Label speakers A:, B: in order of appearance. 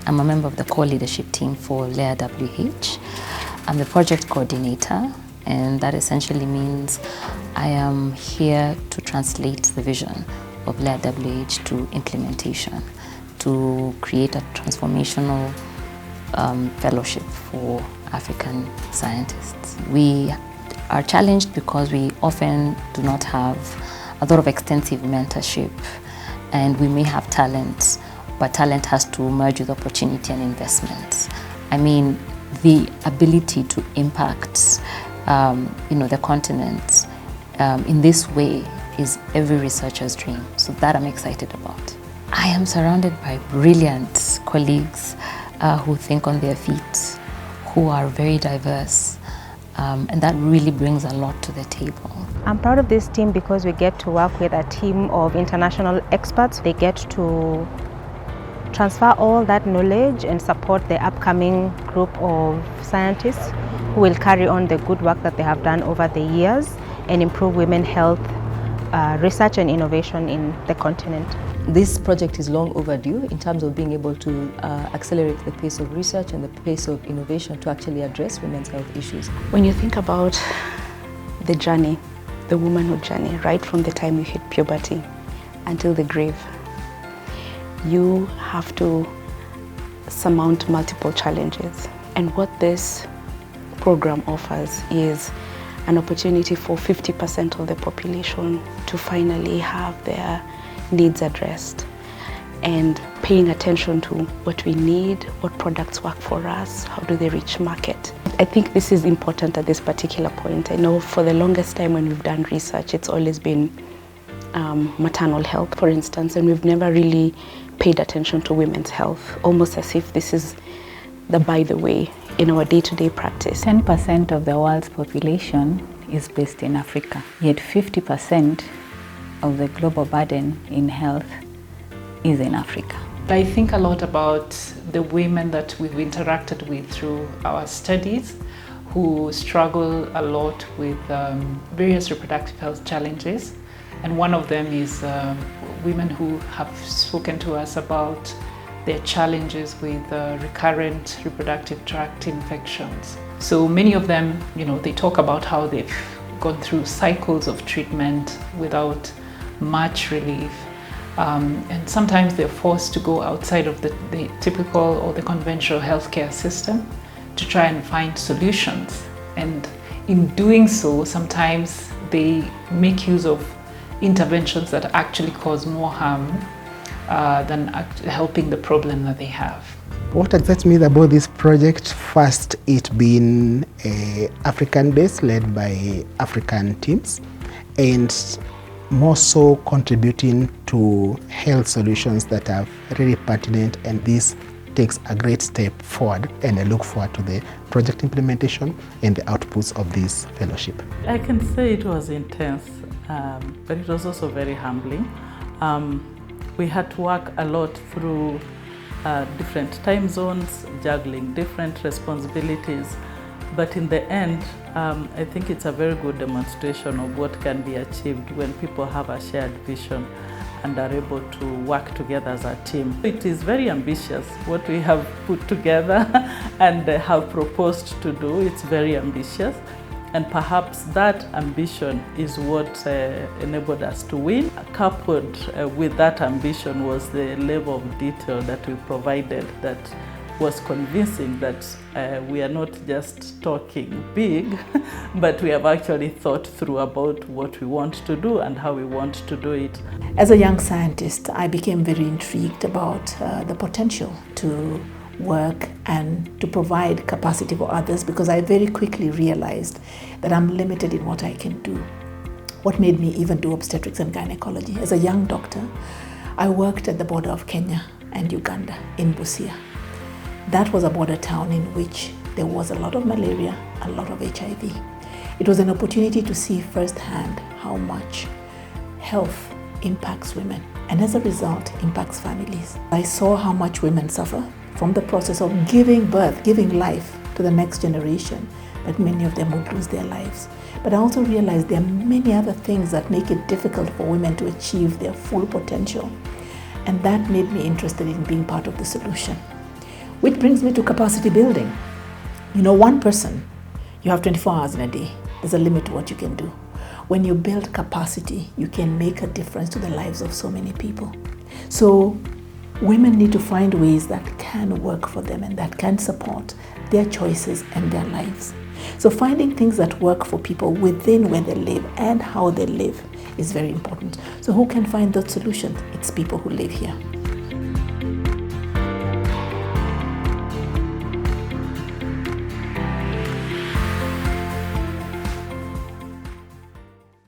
A: I'm a member of the core leadership team for LEA-WH. I'm the project coordinator, and that essentially means I am here to translate the vision of LEA-WH to implementation, to create a transformational fellowship for African scientists. We are challenged because we often do not have a lot of extensive mentorship, and we may have talents, but talent has to merge with opportunity and investments. I mean, the ability to impact the continent in this way is every researcher's dream. So that I'm excited about. I am surrounded by brilliant colleagues who think on their feet, who are very diverse, and that really brings a lot to the table.
B: I'm proud of this team because we get to work with a team of international experts. They get to transfer all that knowledge and support the upcoming group of scientists who will carry on the good work that they have done over the years and improve women's health research and innovation in the continent.
C: This project is long overdue in terms of being able to accelerate the pace of research and the pace of innovation to actually address women's health issues.
D: When you think about the journey, the womanhood journey, right from the time you hit puberty until the grave, you have to surmount multiple challenges. And what this program offers is an opportunity for 50% of the population to finally have their needs addressed, and paying attention to what we need, what products work for us, how do they reach market. I think this is important at this particular point. I know for the longest time when we've done research, it's always been maternal health, for instance, and we've never really paid attention to women's health, almost as if this is the by the way in our day-to-day practice.
E: 10% of the world's population is based in Africa, yet 50% of the global burden in health is in Africa.
F: I think a lot about the women that we've interacted with through our studies who struggle a lot with various reproductive health challenges. And one of them is women who have spoken to us about their challenges with recurrent reproductive tract infections. So many of them, they talk about how they've gone through cycles of treatment without much relief. And sometimes they're forced to go outside of the typical or the conventional healthcare system to try and find solutions. And in doing so, sometimes they make use of interventions that actually cause more harm than helping the problem that they have.
G: What excites me about this project, first it being African-based, led by African teams, and more so contributing to health solutions that are really pertinent, and this takes a great step forward, and I look forward to the project implementation and the outputs of this fellowship.
H: I can say it was intense, but it was also very humbling. We had to work a lot through different time zones, juggling different responsibilities. But in the end, I think it's a very good demonstration of what can be achieved when people have a shared vision and are able to work together as a team. It is very ambitious what we have put together and have proposed to do. It's very ambitious. And perhaps that ambition is what enabled us to win. Coupled with that ambition was the level of detail that we provided that was convincing that we are not just talking big, but we have actually thought through about what we want to do and how we want to do it.
I: As a young scientist, I became very intrigued about the potential to work and to provide capacity for others, because I very quickly realized that I'm limited in what I can do. What made me even do obstetrics and gynecology? As a young doctor, I worked at the border of Kenya and Uganda in Busia. That was a border town in which there was a lot of malaria, a lot of HIV. It was an opportunity to see firsthand how much health impacts women, and as a result, impacts families. I saw how much women suffer from the process of giving birth, giving life to the next generation, but many of them would lose their lives. But I also realized there are many other things that make it difficult for women to achieve their full potential. And that made me interested in being part of the solution. Which brings me to capacity building. You know, one person, you have 24 hours in a day. There's a limit to what you can do. When you build capacity, you can make a difference to the lives of so many people. So women need to find ways that can work for them and that can support their choices and their lives. So finding things that work for people within where they live and how they live is very important. So who can find those solutions? It's people who live here.